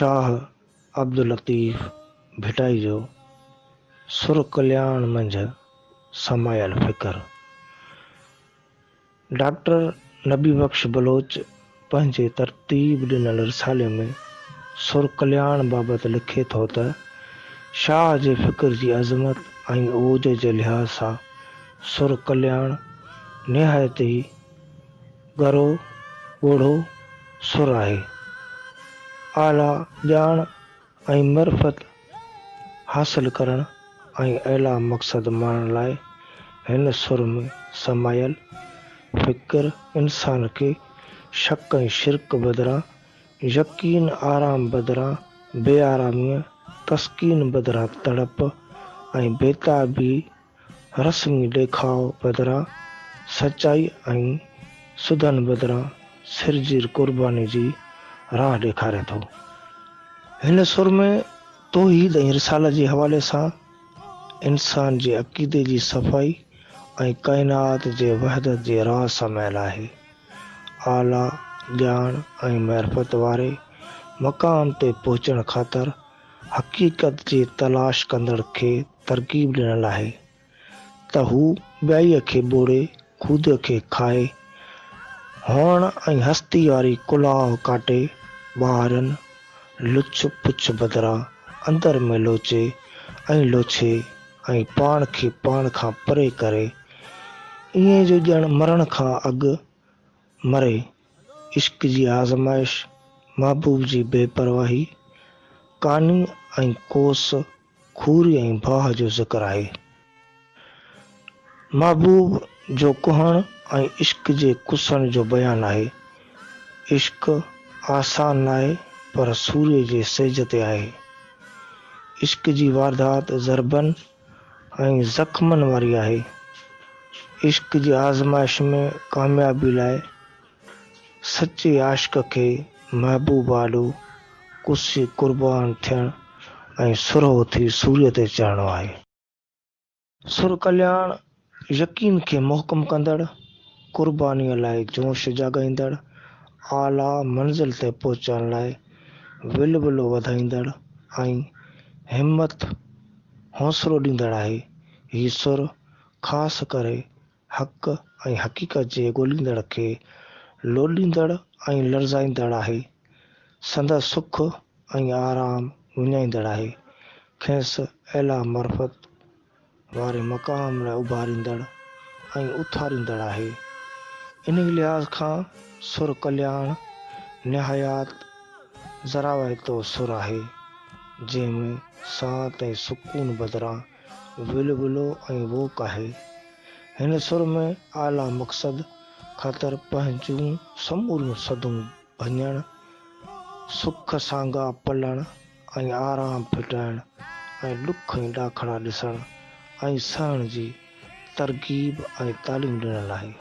शाह अब्दुल लतीफ़ भिटाई जो सुर कल्याण मंझ समायल फ़िक्र। डॉक्टर नबी बख्श बलोच पंहिंजे तरतीब ॾिनल रिसाले में सुर कल्याण बाबति लिखे थो त शाह जे फ़िक्र जी अज़मत ऐं ओज जे लिहाज़ सां सुर कल्याण निहायत ई ॻरो ॻोढ़ो सुर आहे। आला ॼाण ऐं मरफ़त हासिल करण ऐं अला मक़सद माणण लाइ हिन सुर में समायल फ़िक्र इंसान के शक ऐं शिरक बदिरां यकीन आराम बदिरां बेआरामीअ तस्कीन बदिरां तड़प ऐं बेताबी रस्मी ॾेखाव बदिरां सचाई ऐं सुधन बदिरां सिरजीर क़ुर्बानी जी राह ॾेखारे थो। हिन सुर में तौहीद ऐं रिसाला जे हवाले सां इंसान जे अक़ीदे जी सफ़ाई ऐं काइनात जे वहदत जे राज़ समायल आहे। आला ॼाण ऐं मरफ़त वारे मक़ाम ते पहुचण ख़ातिर हक़ीक़त जे तलाश कंदड़ खे तरकीब ॾिनल आहे त हू ॿियाईअ खे ॿोड़े खूद खे खाए हुअण ऐं हस्ती वारी कुलाह काटे ॿाहिरनि लुछ पुछ बदिरां अंदर में लोचे ऐं लोछे ऐं पाण खे पाण खां परे करे ईअं जो ॼण मरण खां अॻु मरे। इश्क जी आज़माइश महबूब जी बेपरवाही कानी ऐं कोस खूरी ऐं भाह जो ज़िक्र आहे। महबूब जो कुहण ऐं इश्क जे कुसण जो बयान आहे। इश्क आसान नाहे पर सूर्य जे सिज ते आहे। इश्क जी वारदात ज़रबन ऐं ज़ख्मन वारी आहे। इश्क जी आज़माइश में कामयाबी लाइ सचे आशिक़ खे महबूब आॾो कुसी क़ुर्बान थियण ऐं सुरहो थी सूर्य ते चढ़णो आहे। सुर कल्याण यकीन खे मुहकम कंदड़ क़ुर्बानीअ लाइ जोश जाॻाईंदड़ आला मंज़िल ते पहुचण लाइ विलवलो वधाईंदड़ ऐं हिम्मत हौसलो ॾींदड़ आहे। हीउ सुर ख़ासि करे हक़ ऐं हक़ीक़त जे ॻोल्हींदड़ खे लोॾींदड़ ऐं लर्ज़ाईंदड़ आहे। संदसि सुख ऐं आराम विञाईंदड़ आहे। खेसि अला मरफ़त वारे मक़ाम लाइ उभारींदड़ ऐं उथारींदड़ आहे। इन लिहाज़ खां सुर कल्याण निहायत ज़रावतो सुर आहे जंहिंमें सात ऐं सुकून बदिरां विलवलो ऐं वोक आहे। हिन सुर में आला मक़सद ख़ातिर पंहिंजूं समूरियूं सदूं भञण सुख सांगा पलण ऐं आराम फिटाइण ऐं ॾुख ऐं ॾाखड़ा ॾिसण ऐं सहण जी तरग़ीब ऐं तालीम ॾिनल आहे।